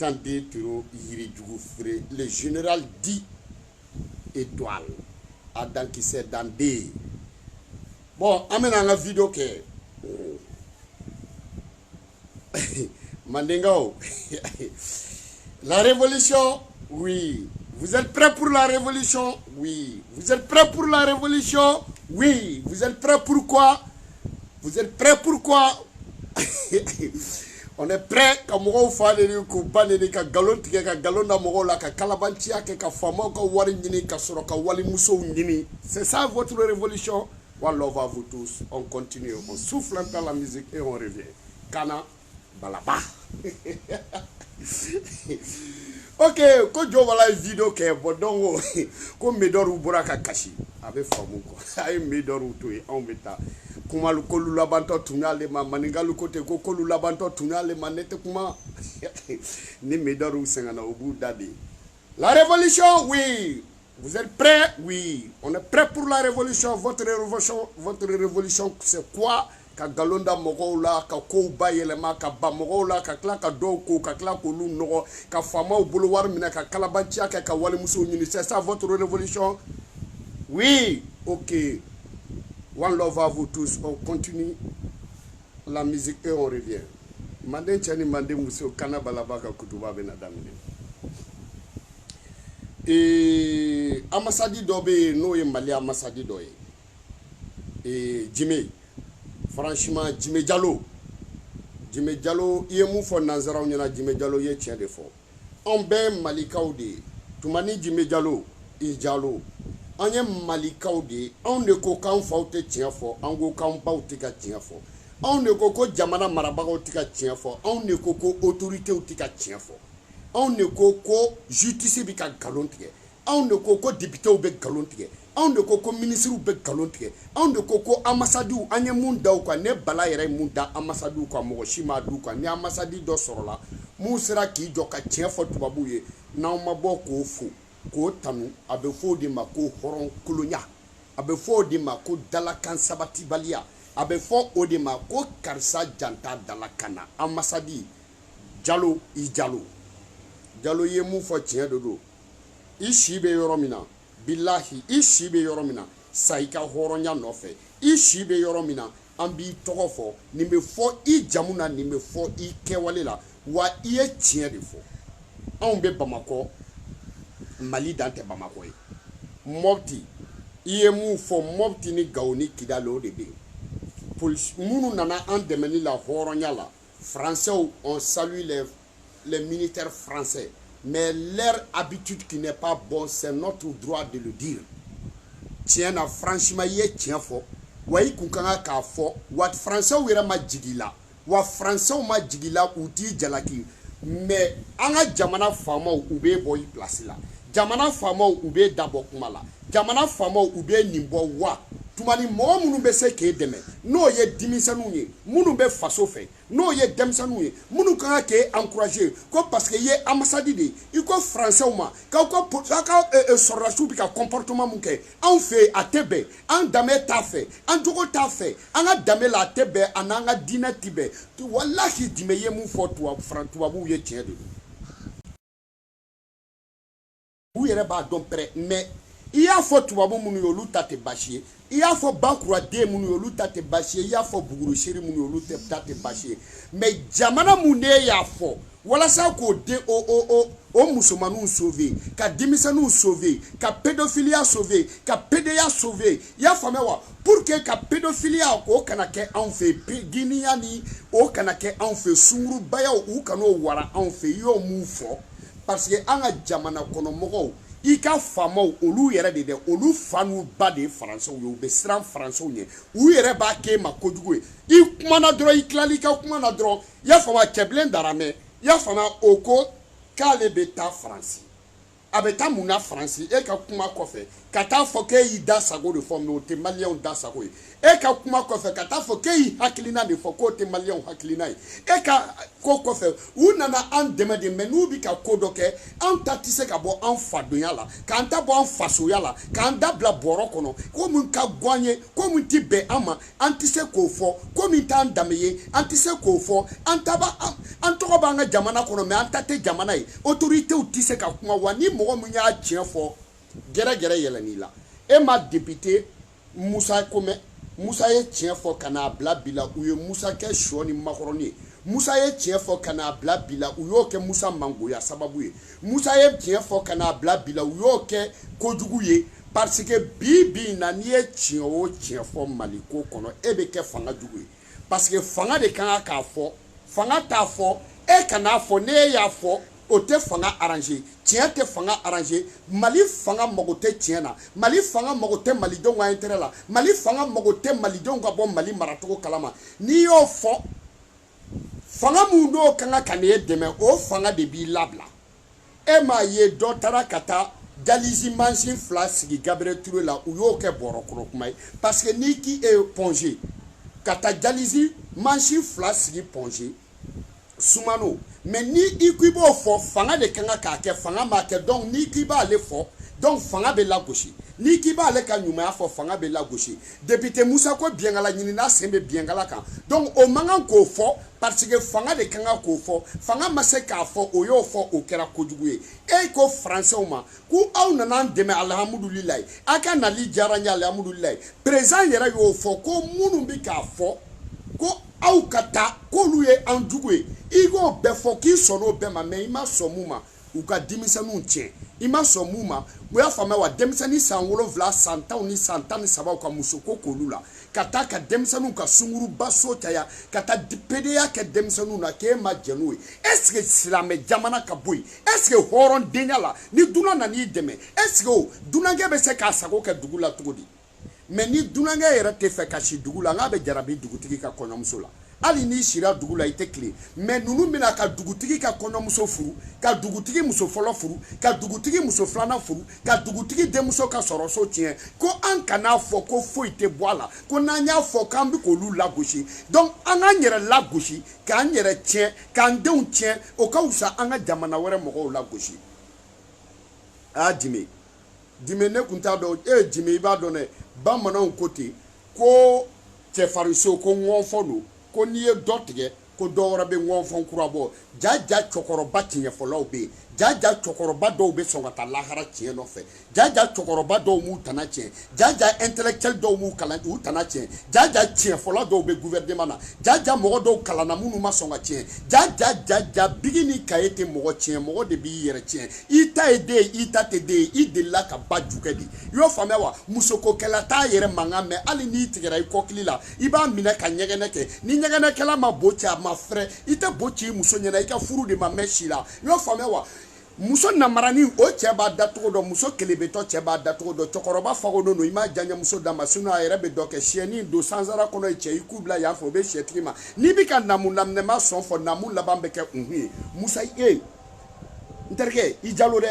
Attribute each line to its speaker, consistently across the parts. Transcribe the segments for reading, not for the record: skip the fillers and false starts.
Speaker 1: Tandé Turo Yiri Djoufré, le général dit étoile. Adam qui s'est dandé. Bon, amène la vidéo que. Mandingo. La révolution, oui. Vous êtes prêts pour la révolution? Oui. Vous êtes prêts pour la révolution? Oui. Vous êtes prêts pour quoi? Vous êtes prêts pour quoi? On est prêt ka mɔgɔw fa de ko ba de ka galon tigɛ ka galon da mɔgɔw la ka kalabanciya kɛ ka famaw ka wari ɲini ka sɔrɔ ka walimusow ɲini. C'est ça votre révolution? One love à vous tous. On continue. On souffle un peu la musique et on revient. Kana balaba. Ok, ko jo wala vidéo ke bodongo ko medoru buraka kashi abe famu ko ay medoru to e on beta kumalu kolu labanto tunale ma maningalu kote ko kolu labanto tunale manete kuma ni medoru sengana obu dadi. La révolution, oui. Vous êtes prêts? Oui. On est prêt pour la révolution. Votre révolution, c'est quoi? Ka galonda mɔgɔw la ka kow bayɛlɛma ka ba mɔgɔw la ka tila ka dɔw ko ka tila k'olu nɔgɔ ka faamaw bolo wari minɛ ka kalabanciya kɛ ka walimusow ɲini. C'est ça votre révolution? Oui. Ok. One love à vous tous. On continue la musique et on revient. Manden cɛ ni manden muso kana balaba ka kutuba bɛna daminɛ. Ambassade dɔ bɛ yen n'o ye Mali ambassade dɔ ye. Jimé. Franchement, Jimé Diallo, il y a mon fond Nazara, Jimé Diallo, il y a tient de fort. On ben Malikaoudi, Toumani Jimé Diallo, Diallo. On y a Malikaoudi, on ne coquin faute tient fort, on go campa tika tient fort. On ne coco Jamana Marabago tika tient fort, on ne coco autorité ou tika tient fort. On ne coco justice bika galontier, on ne coco député ou bec galontier. On de koko ministre be galontige on de koko ambassade anye munda ko ne bala yere munda ambassade ko mo shima du ko ni ambassade do sorola mu sera ki jo ka tien fo tubabu ye na ma boko fo ko tanu abe fo di ma ko horon kolonya abe fo di ma ko dalakan sabati balia abe fo o di ma ko karsa janta dalakana ambassade Diallo Diallo ye mu fo tien dodo ishi be yoromina billahi ishi be yoromina saika horonya nofe ishi be yoromina ambi togofo ni me fo I jamuna ni me fo I kewale la wa iye tien de fo on be Bamako Mali dante Bamako e mobti iye mu fo mobti ni gaoni kidalo de be police munu nana en demeni la horonya la français on salue les militaires français. Mais leur habitude qui n'est pas bonne, c'est notre droit de le dire. Tiens, franchement, tiens fort. Wai kunkanga ka fort. Wat français ou ira ma jigila. Wa français ou ma jigila ou ti jalaki. Mais anga jamana fama ou be boy place là. Jamana fama ou be dabok mala. Jamana fama ou be nimbo wa. Tumani mo munu be se ke deme. No ye dimisanu ye. Munu be faso fe. No ye demsanu ye. Munu kanga ke encourager ko parce que ye ambassade de iko français ou ma ka ko sur la soupe ka comportement mun ke an fe atebe an dame ta fe an jogo ta fe an ga dame la tebe an an ga dina tibe tu wallahi dimeye mun fo tu bu ye tien de ou yere ba don prêt mais il y a fo tubabu munu yolu tate bashie il y a fo bankura de munu yolu tate bashie il y a fo buguru shiri munu yolu tate bashie mais jamana mune ya fo wala sa ko de o musulmanu sauver ka dimisanu sauver ka pédophilia sauver ka pédéa sauver ya famewa pour que ka pédophilia ko kana ke en fait guinéa ni o kana ke en fait sunguru baya ou kano wara en fait yo mu fo parce que anga jamana kono mogo Ika famo olu yere de olu fanu ba de français yo be sran français nye u yere ba ke makodugo I kuma na dro I klali ka kuma na dro ya fama keblen darame ya fama oko kale beta français abeta muna France e ka kuma kofe kata foke yi da sago de forme o te malien da sago e ka kuma kofe kata foke yi hakilina de foko te malien hakilina e ka ko kofe unana an deme de menu bi ka kodoke an tatise ka bo an fadonya la ka anta bo an faso ya la ka anda bla boro kono ko mun ka gwanye ko mun ti be ama antise ko fo ko mun ta ndameye antise ko fo antaba antoko ba nga jamana kono me antate jamana yi autorité ou tise ka kuma wani mo mu nya tien fo gere yelani la e ma député Moussa Kome Moussa ye tien fo kana bla bila uye Moussa ke shoni makoroni Moussa ye tien fo kana bla bila uyo ke Moussa mangoya sababu ye Moussa ye tien fo kana bla bila uyo ke kojugu ye parce que bibi na ni ye tien o tien fo maliko kono ebe ke fanga jugu parce que fanga de kan ka fo fanga ta fo e kana fo ne ya fo o te fanga arrangé tien te fanga arrangé mali fanga mogote tiena mali fanga mogote mali donga intérêt la mali fanga mogote mali donga bon mali maratoko kalama ni yo fo fanga mundo kanga kane deme o fanga de bi labla e ma ye dotara kata dalizi machine flash gi Gabriel Touré la ou yo ke borokro kumai parce que ni ki e pongé kata dalizi machine flash gi pongé Soumano mais ni ikuibo fo fanga de kanga ka ke fanga ma ke donc ni ki ba le fo donc fanga be la gauche ni ki ba le ka nyuma fo fanga be la gauche député Moussa ko biengala nyini na sembe biengala kan donc o mangan ko fo parce que fanga de kanga ko fo fanga ma se ka fo o yo fo o kera kojuguye e ko français o ma ku aw nana deme alhamdulillah aka nali jaranya alhamdulillah président yera yo fo ko munu bi ka fo ko aw kata ko luye anjugwe igo befo ki sono be ma me ima somuma u ka dimisanu tien ima somuma mo ya fama wa demisani sanwolo vla santa oni santa ni saba ka musoko kolula kata ka demisanu ka sunguru baso taya kata dipedea ka demisanu na ke ma jenui est-ce que silame jamana ka boy est-ce que horon denyala ni duna na ni deme est-ce que dunange be se ka sago ka dugula tugudi mais ni dunange yera te fe ka shi dugula nga be jarabi dugutigi ka konyomuso la ali ni shira dugula ite clé mais nunu mina ka dugutigi ka konyomuso furu ka dugutigi muso folo furu ka dugutigi muso flana furu ka dugutigi demuso ka soroso tien ko an kana fo ko fo ite boala ko nanya fo kan bi ko lu la gauche donc an anyere la gauche ka anyere tien kan deun tien o ka usa an jamana were mo la gauche a dime ne kunta do dime ba do ne ba manan côté ko che fariso ko ngonfo no ko niye dotige ko dowra be ngonfo kurabo jaja chokoroba tinye folo be jaja chokoroba do be songata lahara tie no fe jaja chokoroba do mu tanache jaja intellectuel do mu kala u tanache jaja tie folo do be gouvernement na jaja mo do kala na munu ma songa tie jaja bigini kayete mo tie mo de bi yere tie ita ede ita tede ide la ka bajukedi yo famewa musoko kala ta yere mangame ali ni tigera ikokli la iba mina ka nyegene ke ni nyegene kala ma bocha ma frère ita bochi muso nyena ika furu de ma meshila yo famewa muso namarani o cheba datugo do muso kelebeto cheba datugo do chokoroba fago no ima janya muso dama suna erebe do ke sheni do sanzara kono eche ikubla ya fo be shetrima nibika namu namne ma son fo namu labambe ke musa interke ijalo de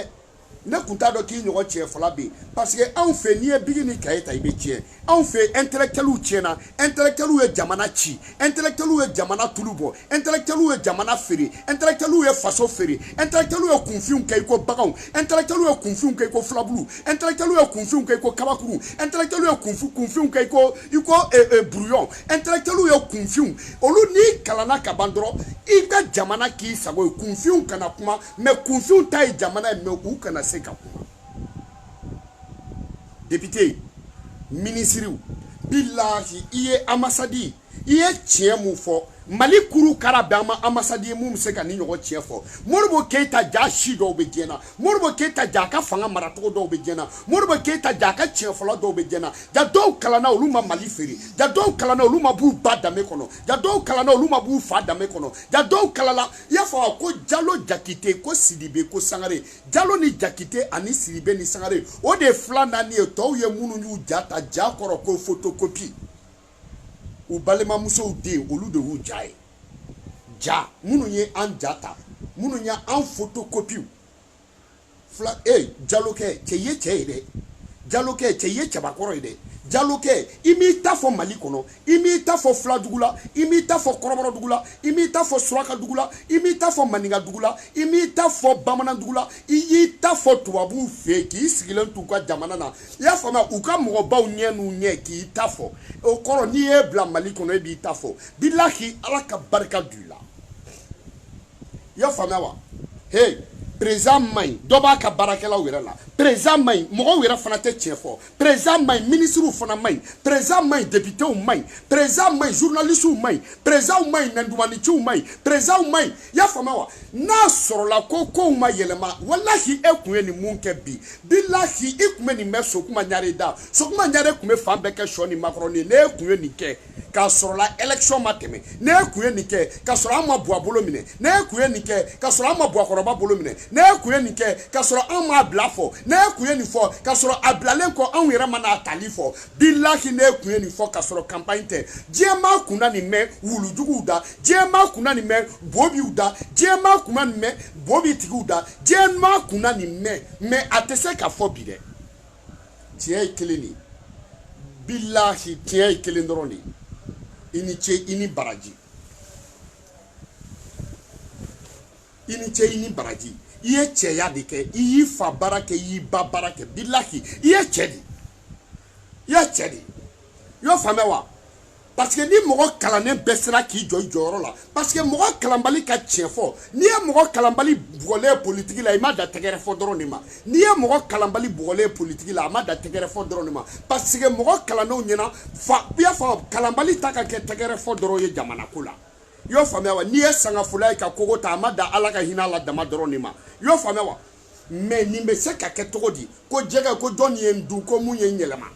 Speaker 1: ne kunta do ki nyogo che folabi parce que on fait ni bigini kayeta ibe tie on fait intellectuel ou tiena intellectuel ou jamana chi intellectuel ou jamana tulubo intellectuel ou jamana feri intellectuel ou faso feri intellectuel ou confusion kay ko bagaw intellectuel ou confusion kay ko flablu intellectuel ou confusion kay ko kabakuru intellectuel ou confusion kay ko brouillon intellectuel ou confusion olu ni kalana kabandro iga jamana ki sago confusion kana kuma mais confusion tay jamana me u kana député ministre billahi iye amasadi iye tiemu fo mali kuru karabama amasadi mum se ka ni nyogo tiefo morbo keita ja shido be jena morbo keita ja ka fanga marato do be jena morbo keita ja ka tiefo do be jena da do kala na oluma mali feri da do kala na oluma bu bada me kono da do kala na oluma bu fada me kono da do kala la ya fa ko jalo jakite ko sidibe ko sangare jalo ni jakite ani sidibe ni sangare o de flana ni to ye munu nyu jata jakoro ko photocopie ou balema muso de olu de wu jaay ja munu ye an jata munu nya an photocopie Dialogue, Dialogue, Teye Chabakoroide. Dialogue, imita fo Malikono, imita fo Fladugula, imita fo Koroboro Dugula, imita fo Swaka Dugula, imita fo Maninga Dugula, imita fo Bamana Dugula, imita fo Tuabu Feki, Sigilan Tuka Jamanana. Ya fama, uka mroba unye nye ki itafo. Okoro niye bla Malikono ebi itafo. Bilahi alaka barka dula. Ya fama wa. Hey. Présent main doba ka barakela wera la présent main mo wera fana te tiefo présent main ministre ou fana main présent main député ou main présent main journaliste ou main présent main nandumani ou main présent main ya fama wa na soro la koko ma yelema wallahi ekuye ni munke bi billahi ekume ni meso kuma nyare da so kuma nyare kume fambe ke shoni makroni ne ekuye ni ke ka soro la election mateme ne ekuye ni ke ka soro ama bua bolo mine ne ekuye ni ke ka soro ama bua koroba bolo mine ne ekuye ni ke ka soro ama blafo ne ekuye ni fo ka soro ablalen ko anwira mana talifo billahi ne ekuye ni fo ka soro campagne te jema kuna ni me wulujugu da jema kuna ni me bobi uda jema kuna ni me bobi tiguda jema kuna ni me atese ka fo bi de tie keleni billahi tie kelendroni ini baraji ini baraji iye cheya dike iyi fa barake yi ba barake billahi iye chedi yo famewa parce que ni mogo kalane besra ki joyoro la parce que mogo kalambali ka tiefo ni e mogo kalambali bugole politique la ima da tegere fo dronima ni e mogo kalambali bugole politique la ima da tegere fo dronima parce que mogo kalano nyena fa bia fa kalambali taka ke tegere fo dro ye jamana kula yo famewa ni e sanga fulai ka kogota amada alaka hinala dama dronima yo famewa mais ni me se ka ke togodi ko jega ko doni endu ko munye nyelema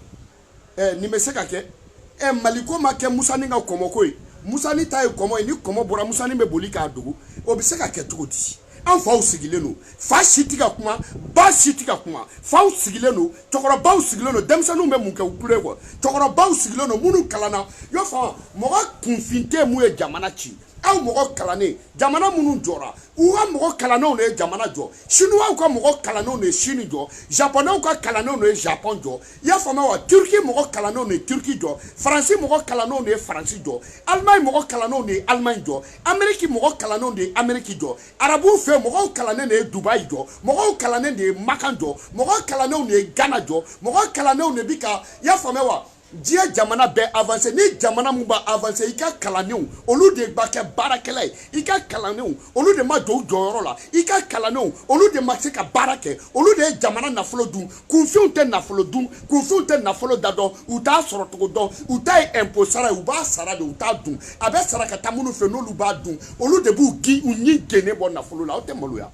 Speaker 1: ni me se ka ke maliko ma ke musani nga komoko yi musani ta komo ni komo bora musani be boli ka dugu obise ka ke togodi an fa usigileno fa shitika kuma ba shitika kuma fa usigileno tokoro ba usigileno demsanu be munke ukure ko tokoro ba usigileno munu kalana yo fa mo ga kunfinte mu e jamana chi aw mogo kalane jamana munu jora uwa mogo kalano ne jamana jo chinois ko mogo kalano ne chine jo japonais ko kalano ne japon jo ya fama wa turki mogo kalano ne turki jo français mogo kalano ne français jo allemagne mogo kalano ne allemagne jo amerique mogo kalano ne amerique jo arabu fe mogo kalane ne dubai jo mogo kalane ne makan jo mogo kalano ne ghana jo mogo kalano ne bika ya fama wa Dia jamana be avancé ni jamana muba avancé ika kalaniu olu de ba ke barakela ika kalaniu olu de ma do joro la ika kalaniu olu de ma se ka barake olu de jamana na folo dun kunfiun te na folo dun kunfiun te na folo dado uta soro to do uta impôt sara u ba sara de uta dun abe sara ka tamunu fe no lu ba dun olu de bu gi unyi gene bon na folo la o te maloya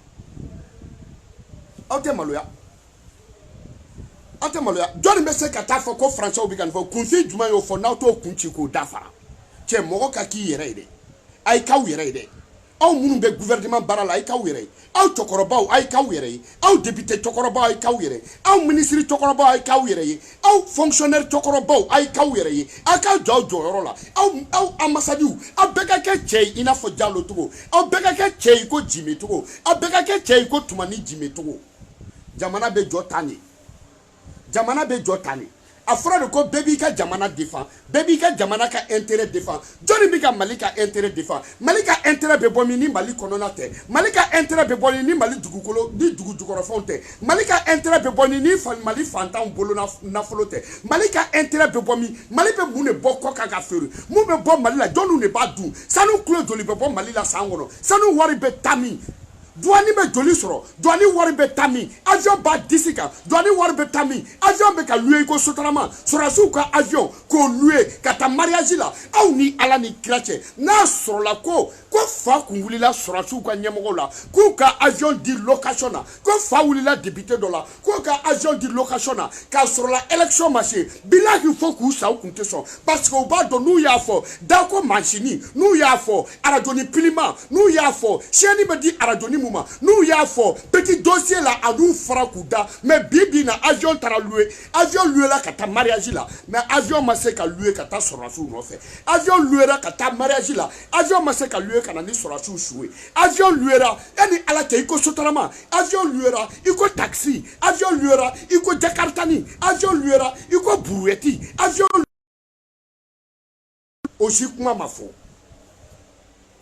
Speaker 1: Atemalo John Messe katafo ko François obigan fo kunfi djuma yo fo na to kunchi ko dafa che mogo ka ki yere ide ay ka yere ide aw munu be gouvernement barala ay ka yere aw tokoroba ay ka yere aw député tokoroba ay ka yere aw ministre tokoroba ay ka yere aw fonctionnaire tokoroba ay ka yere aka jojo yorola aw ambassadeur abeka ke che ina fo jalo tugo abeka ke che ko jimi tugo abeka ke che ko tumani jimi tugo jamana be jotani jamana be jotani afra de ko baby ka jamana défend baby ka jamana ka intérêt défend joni bi ka malika intérêt défend malika intérêt be bomi ni mali konona te malika intérêt be boni ni mali dugukolo di dugujukoro fonte malika intérêt be boni ni mali fantan bolo na folote malika intérêt be bomi mali be mune bokko ka ka feru mu be bom mali la jonu ne ba du sanu kulo joli be bom mali la sangono sanu wari be tami douani be joli soro douani wari be tami avion ba disika douani wari be tami avion be ka louer ko sotrama sorasu ka avion ko louer ka ta mariage la aw ni ala ni krache na soro la ko fa kungulila sorasu ka nyemogo la ko ka avion di location na ko fa wulila député do la ko ka avion di location na ka soro la élection marché bilahi faut ku sa kunte so parce que o ba do nou ya fo dako machine nou ya fo aradoni pilima nou ya fo cheni be di aradoni nous y a fort petit dossier là à nous frakuda mais bibi na avion tara loué avion loué là kata mariage là mais avion ma se ka loué kata sorasu no fait avion loué là kata mariage là avion ma se ka loué luer kana ni sorasiw suwe avion luera yani ala te iko sotarama avion luera iko taxi avion luera iko jakartani avion luera iko brouetti avion aussi kuma mafo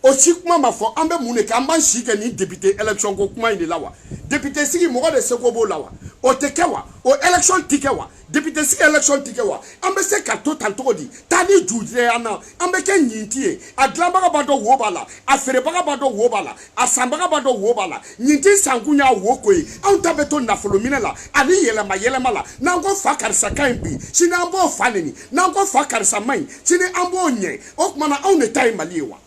Speaker 1: aussi kuma mafo ambe mune ka man shike ni député élection ko kuma inde lawa député sigi mo de sekobo lawa o tekewa o élection tikewa député sigi élection tikewa ambe se ka total todi tani juje ana ambe ke nyintie adlamba ba do wo bala afere ba ba do wo bala asamba ba do wo bala nyinti sankunya wo koi an tabeto na folomina ani yele mala nango fakar sakambi sina ambo faneni nango fakar samai sini ambo nye okmana on ne tay maliwa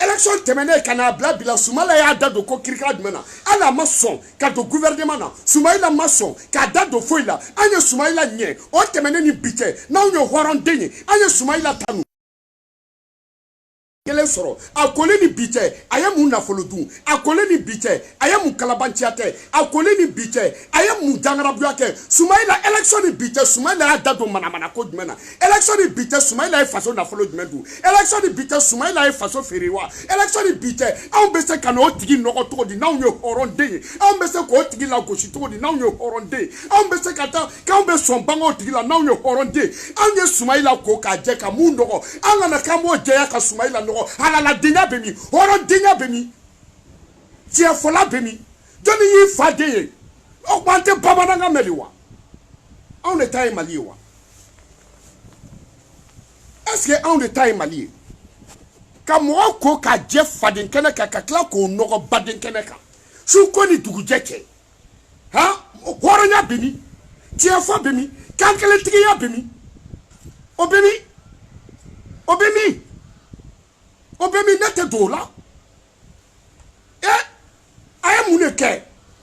Speaker 1: élection temene kana bla bila Soumala ya dado ko kirika dmena ala mason ka do gouvernement na Soumaïla mason ka dado foila anya Soumaïla nye o temene ni bite na onyo horon denye anya Soumaïla tanu kele soro akole ni bite ayamu na folodun akole ni bite ayamu kalabantiate akole ni bite ayamu dangarabuake Soumaïla élection ni bite Soumaïla ya dado mana ko dmena élection ni bite Soumaïla e faso na folodmedu élection ni bite Soumaïla e faso feriwa élection ni bite on bese kano tigi noko to di na onyo horonde on bese ko tigi la goshi to di na onyo horonde on bese kata ka on be son bango tigi la na onyo horonde anye Soumaïla ko ka je ka mundo anga na kamo je ya ka Soumaïla no ala la dinya bemi horon dinya bemi tia fola bemi doni yi fade augmenter babananga meliwa on est taille maliwa est-ce que on est taille mali ka mo ko ka je fade kene ka kla ko no baden kene ka su ko ni dugujeke ha horon ya bemi tia fo bemi kankele tigi ya bemi obemi obemi nete dola ayamune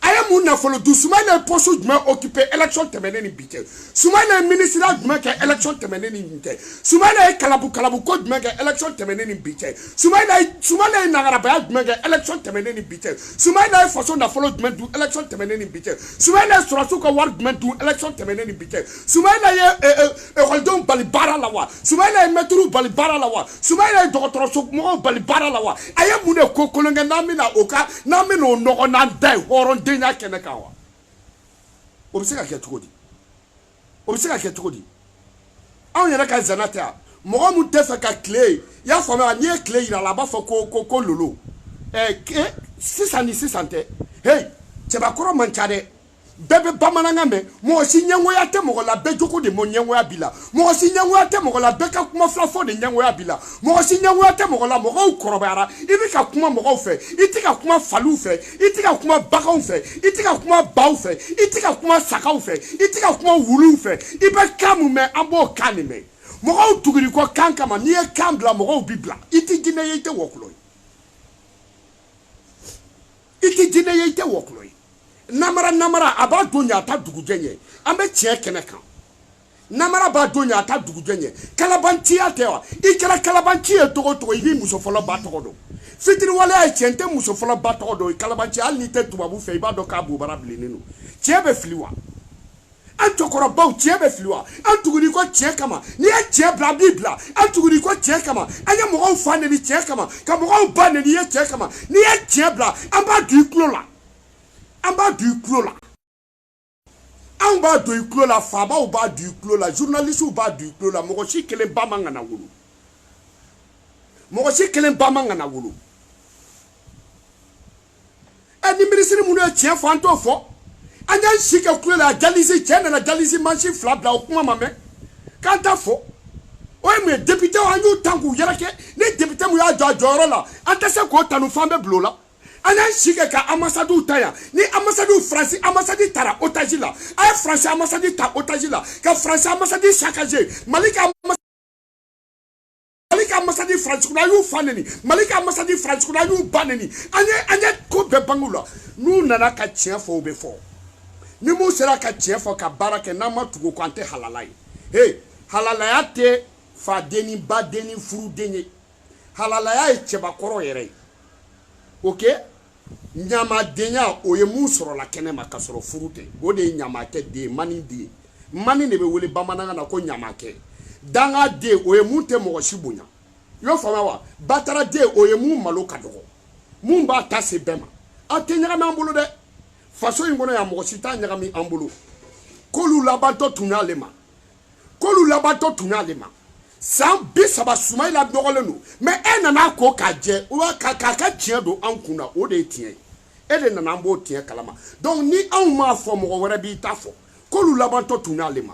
Speaker 1: ayamuna folo du Soumaïla poso duma occuper élection temene ni bite Soumaïla ministre duma ke élection temene ni bite Soumaïla kalabu ko duma ke élection temene ni bite Soumaïla nagaraba duma ke élection temene ni bite Soumaïla façon na folo duma du élection temene ni bite Soumaïla surasu ko war duma du élection temene ni bite Soumaïla holdon balibara lawa Soumaïla metru balibara lawa Soumaïla docteur so mo balibara lawa ayamune ko kolonga namina oka namino no na dai horon denya kenekawa obiseka ketugodi on yera ka zanata mo mu tefa ka clé ya fama ni clé ira la ba fo ko lolo sisante hey teba koro manchade bebe bamananga me mo si nyango ya te mo la be joko de mo nyango ya bila mo si nyango ya te mo la be ka kuma flafo de nyango ya bila mo si nyango ya te mo la mo korobara ibi ka kuma mo fe itika kuma falu fe itika kuma bakaw fe itika kuma baw fe itika kuma sakaw fe itika kuma wulu fe ibe kamu me abo kanime mo tugiri ko kankama ni e kambla mo bibla iti jine yete woklo namara aba donya ta dugujenye ambe tie kenekan namara ba donya ta dugujenye kalabanti atewa ikala kalabanti togo ibi musofolo ba togo fitiri wala ay tiente musofolo ba togo kalabanti alni te tubabu fe ba do ka bu barablinenu tiebe fliwa antokoro baw tiebe fliwa antuguni ko tie kama ni e tie bla bibla antuguni ko tie kama anya mo fane ni tie kama ka mo ba ne ni e tie kama ni e tie bla amba du klola amba du clos là amba du clos là faba ou ba du clos là journaliste ou ba du clos là mo si kelen ba manga na wulu ani ministre mu no tien fanto fo anya shika clos là jalisi tien na jalisi manchi flabla o kuma mame kanta fo o me député o anyu tangu yerake ni député mu ya joro là antese ko tanu fambe blo là anya shike ka ambassadeur taya ni ambassadeur France ambassadeur tara otaji la ay France ambassadeur ta otaji la ka France ambassadeur sakaje malika ambassadeur France kuna yu faneni malika ambassadeur France kuna yu baneni anya ko be bangula nu nana ka tien fo be fo ni mo sera ka tien fo ka barake na matugo kwante halalai hey halalaya te fa deni ba deni furu deni halalaya e cheba koro yere okay nyama denya oyemu soro la kenema ka soro furute o de nyama ke de mani ne be wele bamananga na ko nyama ke danga de oyemu te mo shibunya yo fama wa batara de o ye mun malo ka dogo mun ba ta se bema a te ɲagami an bolo dɛ faso in kɔnɔ ya mɔgɔ si t'a ɲagami an bolo k'olu labantɔ tun y'ale ma k'olu labantɔ tun y'ale ma san 30 Soumaïla dɔgɔlen don mais e nana ko k'a jɛ k'a ka tiɲɛ don an kun na o de ye tiɲɛ ye e de nana an b'o tiɲɛ kalama donc ni anw m'a fɔ mɔgɔ wɛrɛ b'i ta fɔ k'olu labantɔ tun y'ale ma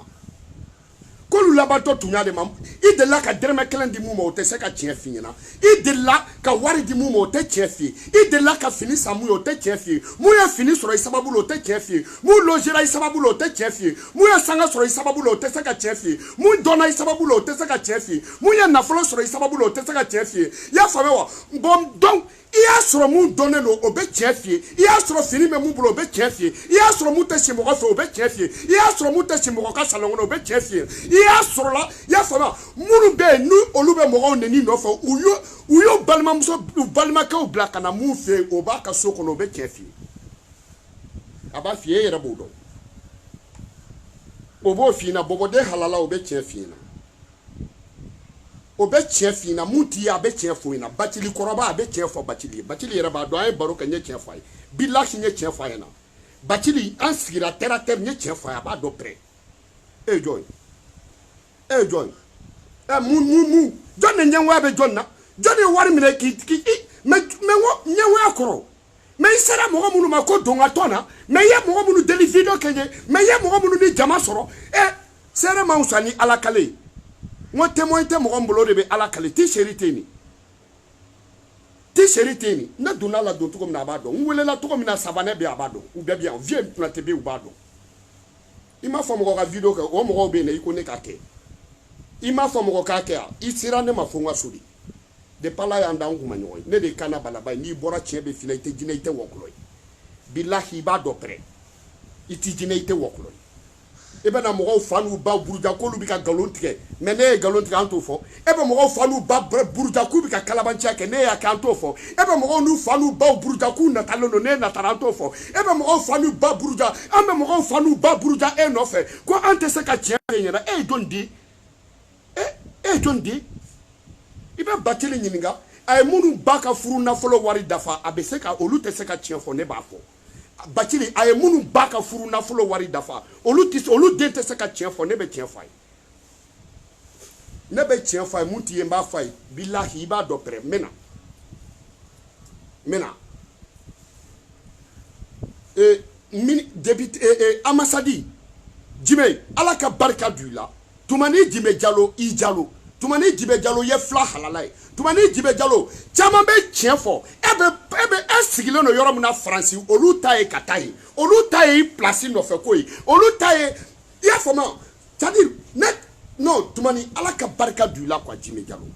Speaker 1: k'olu labantɔ tun y'ale ma i delila ka dɛrɛmɛ kelen di mun ma o tɛ se ka tiɲɛ f'i ɲɛna i delila ka wari di mun ma o tɛ tiɲɛ f'i ye i delila ka fini san mun ye o tɛ tiɲɛ f'i ye mun ye fini sɔrɔ i sababu la o tɛ tiɲɛ f'i ye mun logera i sababu la o tɛ tiɲɛ f'i ye mun ye sanga sɔrɔ i sababu la o tɛ se ka tiɲɛ f'i ye mun dɔnna i sababu la o tɛ se ka tiɲɛ f'i ye mun ye nafolo sɔrɔ i sababu la o tɛ se ka tiɲɛ f'i ye i y'a faamuya wa bon donc i y'a sɔrɔ mun dɔnnen don o bɛ tiɲɛ f'i ye i y'a sɔrɔ fini bɛ mun bolo o bɛ tiɲɛ f'i ye i y'a sɔrɔ mun tɛ si mɔgɔ fɛ o bɛ tiɲɛ f'i ye i y'a sɔrɔ mun tɛ si mɔgɔ ka salon kɔnɔ o bɛ tiɲɛ f'i ye i y'a sɔrɔ la i y'a faamuya minnu bɛ yen ni olu bɛ mɔgɔw neni nɔfɛ u y'o balimamuso u balimakɛw bila ka na mun fɛ yen o b'a ka so kɔnɔ o bɛ tiɲɛ f'i ye a b'a f'i ye e yɛrɛ b'o dɔn o b'o f'i ɲɛna bɔbɔden halala o bɛ tiɲɛ f'i ɲɛna o bɛ tiɲɛ f'i ɲɛna mun t'i ye a bɛ tiɲɛ f'i ɲɛna Bacili kɔrɔba a bɛ tiɲɛ fɔ Bacili ye Bacili yɛrɛ b'a dɔn an ye baro kɛ n ye tiɲɛ f'a ye bilahi n ye tiɲɛ f'a ɲɛna Bacili an sigira terre à terre n ye tiɲɛ f'a ye a b'a dɔn pɛrɛ e ye jɔn ye e ye jɔn ye mun jɔn de ɲɛngoya bɛ jɔn na jɔn de ye wari minɛ k'i mais ko ɲɛngoya kɔrɔ mais i sera mɔgɔ minnu ma ko don ka tɔn na mais i ye mɔgɔ minnu deli video kɛ n ye mais i ye mɔgɔ minnu ni jama sɔrɔ seere ma wusa ni ala kale ye n ko témoin tɛ mɔgɔ min bolo de bɛ ala kale ti seri tɛ nin ti seri tɛ nin ne donna la don cogo min na a b'a dɔn n welela cogo min na sabanɛ bɛ a b'a dɔn u bɛɛ bɛ yan vieux Konate bɛ u b'a dɔn i m'a fɔ mɔgɔ ka video kɛ o mɔgɔw bɛ yen i ko ne k'a kɛ i m'a fɔ mɔgɔ k'a kɛ yan i sera ne ma fo n ka so de depuis ala y'an da an kun ma ɲɔgɔn ye ne de ye kana balaba ye n'i bɔra tiɲɛ bɛ f'i la i tɛ jinɛ i tɛ wɔkulɔ ye bilahi i b'a dɔn pɛrɛ i tɛ jinɛ i tɛ wɔkulɔ ye e bɛ na mɔgɔw fa n'u ba buruja k'olu bɛ ka nkalon tigɛ mais ne ye nkalon tigɛ an t'o fɔ e bɛ mɔgɔw fa n'u ba buruja k'u bɛ ka kalabanciya kɛ ne y'a kɛ an t'o fɔ e bɛ mɔgɔw n'u fa n'u baw buruja k'u natalen don ne natara an t'o fɔ e bɛ mɔgɔw fa n'u ba buruja an bɛ mɔgɔw fa n'u ba buruja e nɔfɛ ko an tɛ se ka tiɲɛ f'e ɲɛna e ye jɔn di e ye jɔn di i bɛ Bacili ɲininka a ye minnu ba ka furu nafolo wari dafa a bɛ se ka olu tɛ se ka tiɲɛ fɔ ne b'a fɔ Bacili a ye minnu ba ka furu nafolo wari dafa olu den tɛ se ka tiɲɛ fɔ ne bɛ tiɲɛ f'a ye ne bɛ tiɲɛ f'a ye mun t'i ye n b'a f'a ye bilahi i b'a dɔn pɛrɛ n bɛ na député Amasadi Jimé ala ka barika don i la Tumani Jimé Jalo i Jalo Tumani Jimé Jalo ye fila halala ye Tumani Jimé Jalo caman bɛ tiɲɛ fɔ e sigilen don yɔrɔ min na Faransi olu ta ye ka taa ye olu ta ye place nɔfɛ ko ye olu ta ye i y'a faamuya c'est-à-dire non Tumani ala ka barika don i la quoi Jimé Jalo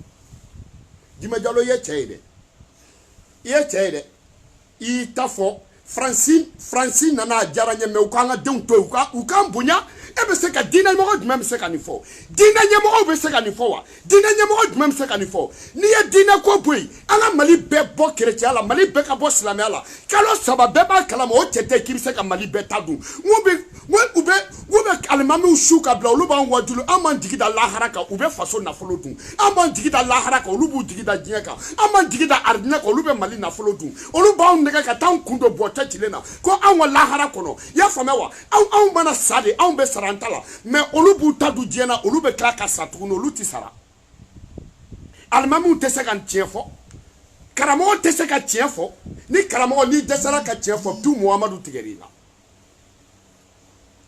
Speaker 1: i ye cɛ ye dɛ i ye cɛ ye dɛ i y'i ta fɔ Faransi nana a diyara n ye mais u k'an ka denw to yen u k'an bonya e bɛ se ka diinɛ ɲɛmɔgɔ jumɛn bɛ se ka nin fɔ diinɛ ɲɛmɔgɔw bɛ se ka nin fɔ wa diinɛ ɲɛmɔgɔ jumɛn bɛ se ka nin fɔ n'i ye diinɛ ko bɔ yen an ka Mali bɛɛ bɔ kerecɛnya la Mali bɛɛ ka bɔ silamɛya la kalo 3 bɛɛ b'a kalama o cɛ tɛ k'i bɛ se ka Mali bɛɛ ta dun u bɛ alimamiw su ka bila olu b'an wajulu an b'an jigi da lahara kan u bɛ faso nafolo dun an b'an jigi da lahara kan olu b'u jigi da diɲɛ kan an b'an jigi da aridinɛ kan olu bɛ Mali nafolo dun olu b'anw nɛgɛ ka taa an kun don bɔtɛ cilen na ko anw ka lahara kɔnɔ i y'a faamuya wa anw mana sa de anw bɛ sara an ta la mais olu b'u ta dun diɲɛ na olu bɛ tila ka sa tuguni olu tɛ sara alimamiw tɛ se ka tiɲɛ fɔ karamɔgɔ tɛ se ka tiɲɛ fɔ ni karamɔgɔ n'i dɛsɛra ka tiɲɛ fɔ tu Muhamadu tigɛr'i la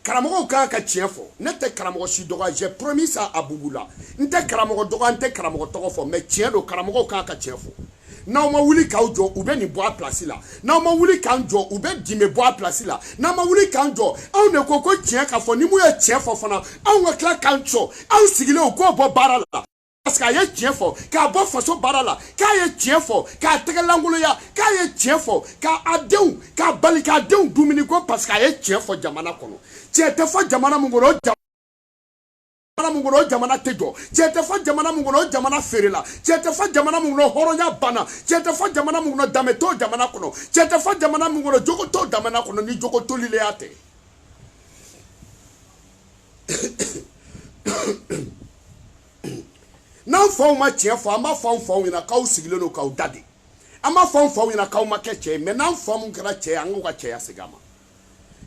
Speaker 1: karamɔgɔw kan ka tiɲɛ fɔ ne tɛ karamɔgɔ si dɔgɔya j'ai promis ça à Boubou la n tɛ karamɔgɔ dɔgɔya n tɛ karamɔgɔ tɔgɔ fɔ mais tiɲɛ don karamɔgɔw kan ka tiɲɛ fɔ n'aw ma wuli k'aw jɔ u bɛ nin bɔ a place la n'aw ma wuli k'an jɔ u bɛ Jimé bɔ a place la n'aw ma wuli k'an jɔ anw de ko tiɲɛ ka fɔ ni mun ye tiɲɛ fɔ fana anw ka tila k'an jɔ anw sigilen u k'o bɔ baara la parce que a ye tiɲɛ fɔ k'a bɔ faso baara la k'a ye tiɲɛ fɔ k'a tɛgɛ lankolonya k'a ye tiɲɛ fɔ k'a bali k'a denw dumuni ko parce que a ye tiɲɛ fɔ jamana kɔnɔ tiɲɛ tɛ fɔ jamana mun kɔnɔ o jamana tɛ jɔ tiɲɛ tɛ fɔ jamana mun kɔnɔ o jamana feerela tiɲɛ tɛ fɔ jamana mun kɔnɔ hɔrɔnya banna tiɲɛ tɛ fɔ jamana mun kɔnɔ danbe t'o jamana kɔnɔ tiɲɛ tɛ fɔ jamana mun kɔnɔ jogo t'o jamana kɔnɔ ni jogo tolileya tɛ n'an faw ma tiɲɛ fɔ an b'a fɔ an faw ɲɛna k'aw sigilen don k'aw da de an b'a fɔ an faw ɲɛna k'aw ma kɛ cɛ ye mais n'an fa mun kɛra cɛ ye an k'u ka cɛya segin a ma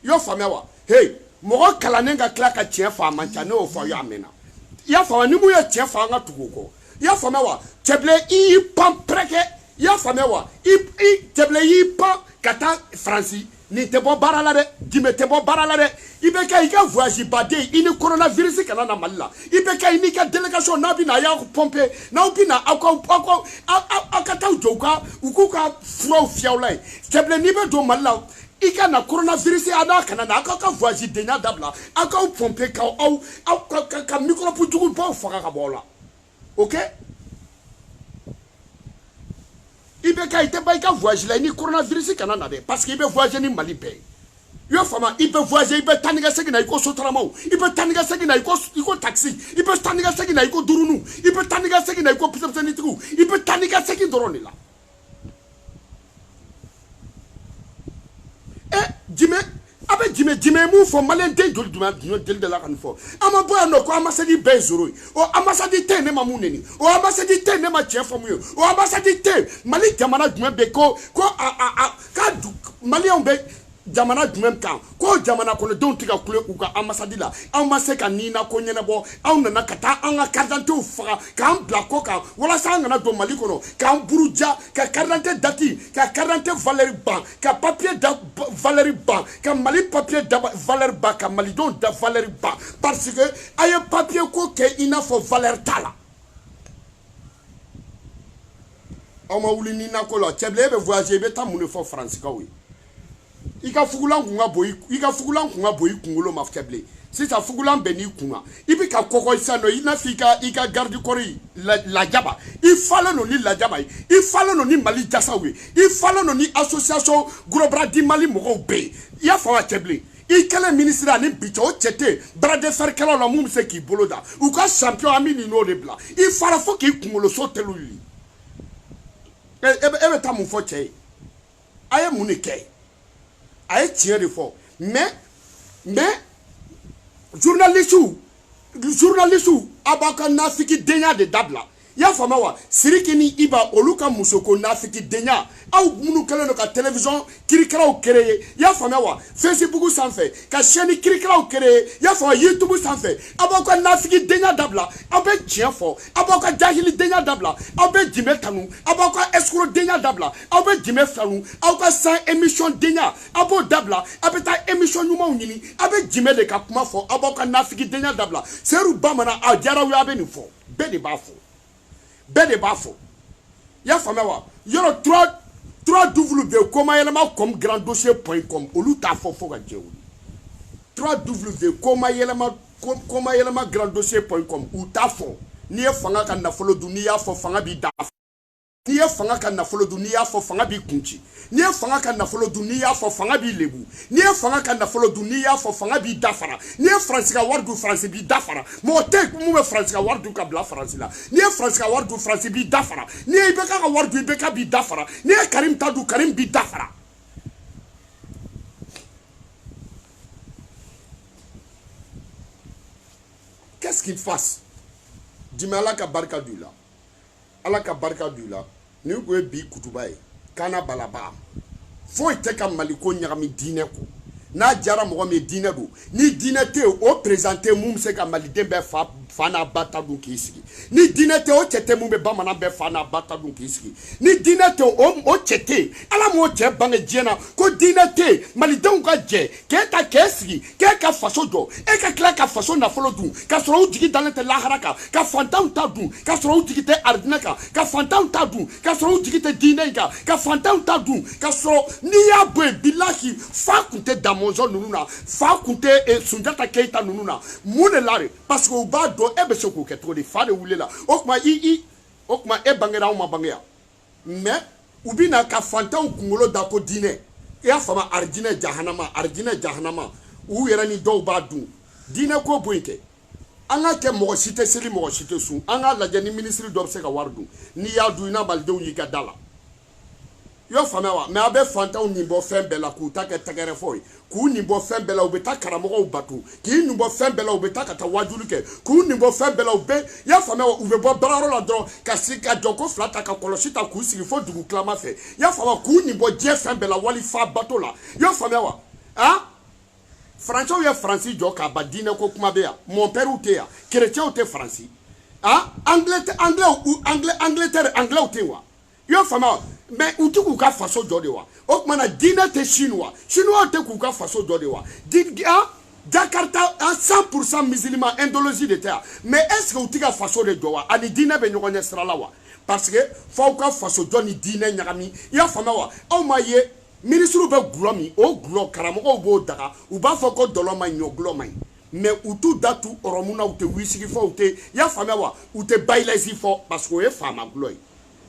Speaker 1: i y'o faamuya wa hey mɔgɔ kalannen ka tila ka tiɲɛ fɔ a man ca ne y'o fɔ aw y'a mɛnna i y'a faamuya ni mun ye tiɲɛ fɔ an ka tugu o kɔ i y'a faamuya wa cɛbilen i y'i pan pɛrɛkɛ i y'a faamuya wa cɛbilen y'i pan ka taa Faransi nin tɛ bɔ baara la dɛ Jimé tɛ bɔ baara la dɛ i bɛ kɛ i ka voyage baden i ni coronavirus kana na Mali la i bɛ kɛ i n'i ka délégation n'a bɛ na a y'aw pomper n'aw bɛ na aw ka taa jɔ u k'u ka furaw fiyɛ aw la yen cɛbilen n'i bɛ don Mali la i ka na coronavirus a n'a kana na aw ka voyage denya dabila aw k'aw pomper ka microbe jugu baw faga ka bɔ aw la ok i bɛ kɛ i tɛ ba i ka voyage la i ni coronavirus kana na dɛ parce que i bɛ voyage ni Mali bɛɛ ye i y'o faamuya i bɛ voyage i bɛ taa ni ka segin na i ko sotaramaw i bɛ taa ni ka segin na i ko taxi i bɛ taa ni ka segin na i ko durunu i bɛ taa ni ka segin na i ko pisɛpisɛnitigiw i bɛ taa ni ka segin dɔrɔn de la Jimé a bɛ Jimé mun fɔ maliyɛn den joli deli de la ka nin fɔ an ma bɔ yan nɔ ko ambassade bɛɛ ye zoro ye o ambassade tɛ yen ne ma mun neni o ambassade tɛ yen ne ma tiɲɛ fɔ mun ye o ambassade tɛ yen Mali jamana jumɛn bɛ ko k'a maliyɛnw bɛ jamana jumɛn kan ko jamana kɔnɔdenw tɛ ka kule u ka ambassade la anw ma se ka nina ko ɲɛnabɔ anw nana ka taa an ka carte d'identité faga k'an bila kɔ kan walasa an kana don Mali kɔnɔ k'an buruja ka carte d'identité date ka carte d'identité valeur ban ka papier da valeur ban ka Mali papier da valeur ban ka malidenw da valeur ban parce que a ye papier ko kɛ i n'a fɔ valeur t'a la aw ma wuli nina ko la cɛbilen e bɛ voyager i bɛ taa mun de fɔ Faransikaaw ye i ka fugulan kun ka bɔ i kunkolo ma cɛbilen sisan fugulan bɛ n'i kunna i bɛ ka kɔkɔ sisan nɔ i n'a fɔ i ka garde corps lajaba i falen don ni lajaba ye i falen don ni Mali jasaw ye i falen don ni association Gros Bras du Mali mɔgɔw bɛɛ ye i y'a faamuya cɛbilen i kɛlen ministre ani bi cɛ o cɛ tɛ yen bras de fer kɛlaw la mun bɛ se k'i bolo da u ka champion an bɛ nin n'o de bila i fara fo k'i kunkolo so teliw wuli e bɛ taa mun fɔ cɛ ye a ye mun de kɛ a ye tiɲɛ de fɔ mais journaliste a b'a ka nafiki denya de dabila i y'a faamuya wa Siriki ni Iba olu ka musoko nafiki denya aw minnu kɛlen don ka télévision kirikiraw créer i y'a faamuya wa Facebook sanfɛ ka chaîne kirikiraw créer i y'a faamuya YouTube sanfɛ a b'aw ka nafiki denya dabila aw bɛ tiɲɛ fɔ a b'aw ka jahili denya dabila aw bɛ Jimé tanu a b'aw ka escroc denya dabila aw bɛ Jimé tanu aw ka sans émission denya a b'o dabila a bɛ taa émission ɲumanw ɲini a bɛ Jimé de ka kuma fɔ a b'aw ka nafiki denya dabila Seru Bamanan a diyara u ye a bɛ nin fɔ bɛɛ de b'a fɔ bɛɛ de b'a fɔ i y'a faamuya wa yɔrɔ 3W komayɛlɛma comme granddossier.com olu t'a fɔ fo ka jɛ wuli 3W komayɛlɛma granddossier.com u t'a fɔ n'i ye fanga ka nafolo dun n'i y'a fɔ fanga b'i da n'i ye fanga ka nafolo dun n'i y'a fɔ fanga b'i kunci n'i ye fanga ka nafolo dun n'i y'a fɔ fanga b'i lebu n'i ye fanga ka nafolo dun n'i y'a fɔ fanga b'i dafara n'i ye Faransi ka wari dun Faransi b'i dafara mɔgɔ tɛ yen mun bɛ Faransi ka wari dun ka bila Faransi la n'i ye Faransi ka wari dun Faransi b'i dafara n'i ye IBK ka wari dun IBK b'i dafara n'i ye Karim ta dun Karim b'i dafara qu'est-ce qu'il fasse Jimé Ala ka barika d'u la Ala ka barika d'u la ni ko ye bi kutuba ye kana balaba foyi tɛ ka Mali ko ɲagami diinɛ ko n'a jara mɔgɔ min diinɛ don ni diinɛ tɛ o présenté mun bɛ se ka maliden bɛɛ fa n'a ba ta dun k'i sigi ni diinɛ tɛ o cɛ tɛ mun bɛ bamanan bɛɛ fa n'a ba ta dun k'i sigi ni diinɛ tɛ o cɛ tɛ yen Ala m'o cɛ bange diɲɛ na ko diinɛ tɛ yen malidenw ka jɛ k'e ta k'e sigi k'e ka faso jɔ e ka tila ka faso nafolo dun ka sɔrɔ u jigi dalen tɛ lahara kan ka fantanw ta dun ka sɔrɔ u jigi tɛ aridinɛ kan ka fantanw ta dun ka sɔrɔ u jigi tɛ diinɛ in kan ka fantanw ta dun ka sɔrɔ n'i y'a bɔ yen bilahi fa kun tɛ Damɔzɔn ninnu na fa kun tɛ Sunjata Keyita ninnu na mun de la de parce que u b'a dɔn e bɛ se k'o kɛ cogo di fa de wulela o kuma e bangera anw ma bange yan mais u bɛ na ka fantanw kunkolo da ko diinɛ i y'a faamu aridinɛ jahanama u yɛrɛ ni dɔw b'a dun diinɛ ko bɔ yen kɛ an ka kɛ mɔgɔ si tɛ seli mɔgɔ si tɛ sun an ka lajɛ ni ministre dɔ bɛ se ka wari dun n'i y'a dun i n'a malidenw y'i ka da la yo fama wa mais abe fanta ni bo fembela ku ta ke tagare foy ku ni bo fembela u beta karamo batu ki ni bo fembela u beta kata wajulu ke ku ni bo fembela u be ya fama wa u be bo braro la dro ka sika joko flata ka kolosita ku sigi fo dugu klama fe ya fama ku ni bo je fembela wali fa bato la yo fama wa hein français ya français joka ba dine ko kuma be ya mon père ou te ya chrétien ou te français hein anglais ou te wa yo fama mais où tu ka faso jode wa o mana dina te chinois te ka faso jode wa Jakarta à 100% musulman indologie de terre mais est-ce que tu ka faso de jowa ani dina be nyogonya srala wa parce que faut ka faso joni dina nyagami ya fama wa o maye ministre be glomi o glo karamo o bo daga u ba foko doloma nyoglo mai mais où tu datu oromuna ou te wisigi fo ou te ya fama wa ou te bailezi fo parce que e fama gloy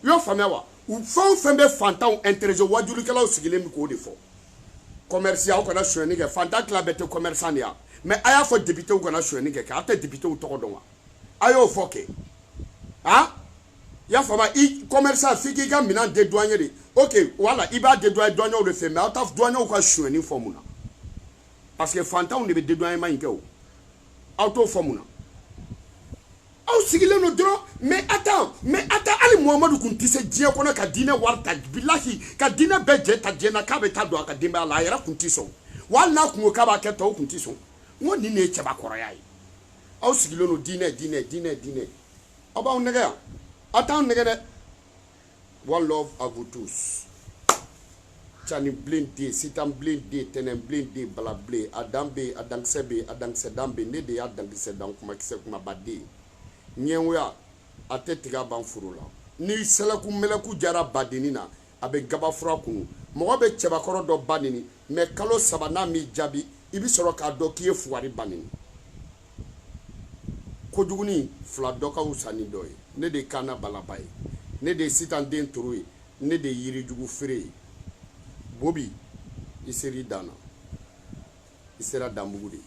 Speaker 1: yo fama wa ou font fembe fantan intéressé wajulu kala osigile mi ko de fo commercial ko na shoni ke fantan club bete commerçant ya mais aya fo député ko na shoni ke ata député o to don wa ayo foke ha ya fama i commerçant fiki ga minan de douanier de OK voilà il va de douanier o le fait mais ata douanier ko shoni fo muna parce que fantan ne be de douanier man ke o auto fo muna au sigile no dro mais attends ali Muhammadu kun tise die kono ka dine warta billahi ka dine beje ta jena ka be ta do ka dimba la yara kun tiso wala kun ka ba ke to kun tiso woni ne cheba koro yayi au sigile no dine aba on nega attends nega de one love à vous tous chani blindé sitam blindé tenen blindé bala blé adambe adangsebe adangsedambe ne de adangsedam kuma kise kuma badé nyenwa atetiga banfuru la ni selaku meleku jara badini na abe gabafura kunu mo be chebakoro do banini me kalo sabana mi jabi ibi soro ka do kiye fuwari banini koduguni fla doka usani doy ne de kana balabay ne de sitan den turuy ne de yiri jugu fere bobi iseri dana isera dambugu de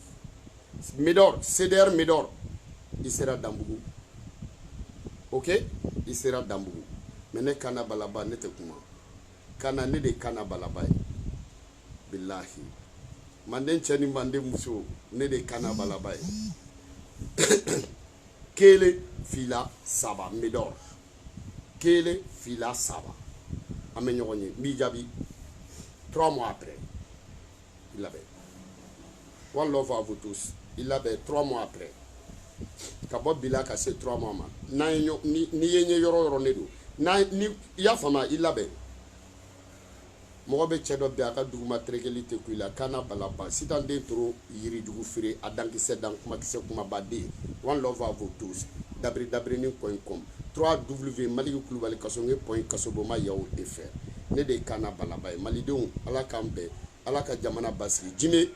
Speaker 1: midor cdr midor isera dambugu OK il sera dambugu mais ne kana balaba ne te kuma kana ne de kana balaba billahi manden chani mande muso ne de kana balaba kele fila saba medor kele fila saba amenyonye bijabi 3 mois après il avait one love à vous tous il avait 3 mois après kabo bila ka se 3 mois ma na ni yenye yoro ne do na ni ya fama ilabe mo be chedo be aka duguma trekelite ku ila kana balaba sitande tro yiri dugu fire adanki sedan kuma kise kuma bade one love à vous tous www.com 3w maliki kulubali kasonge.kasoboma yaw fr ne de kana balaba malidon ala kambe ala ka jamana basri jime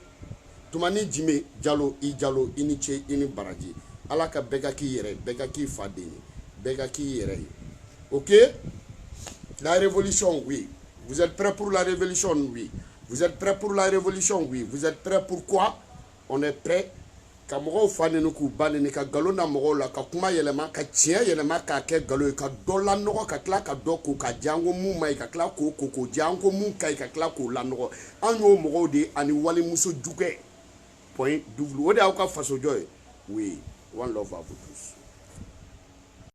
Speaker 1: tumani jime jalo I jalo iniche ini baraji ala ka bega ki yere bega ki fadeni bega ki yere OK la révolution oui vous êtes prêts pour la révolution oui vous êtes prêts pour la révolution oui vous êtes prêts pour quoi on est prêt ka mogo fane no ku baleni ka galo na mogo la ka kuma yelema ka tia yelema ka ke galo ka dola no ka kla ka doko ka jango mu mai ka kla ko jango mu kai ka kla ko la no anyo mogo de ani wali muso juge point double o de ka faso joy oui one love à vous tous.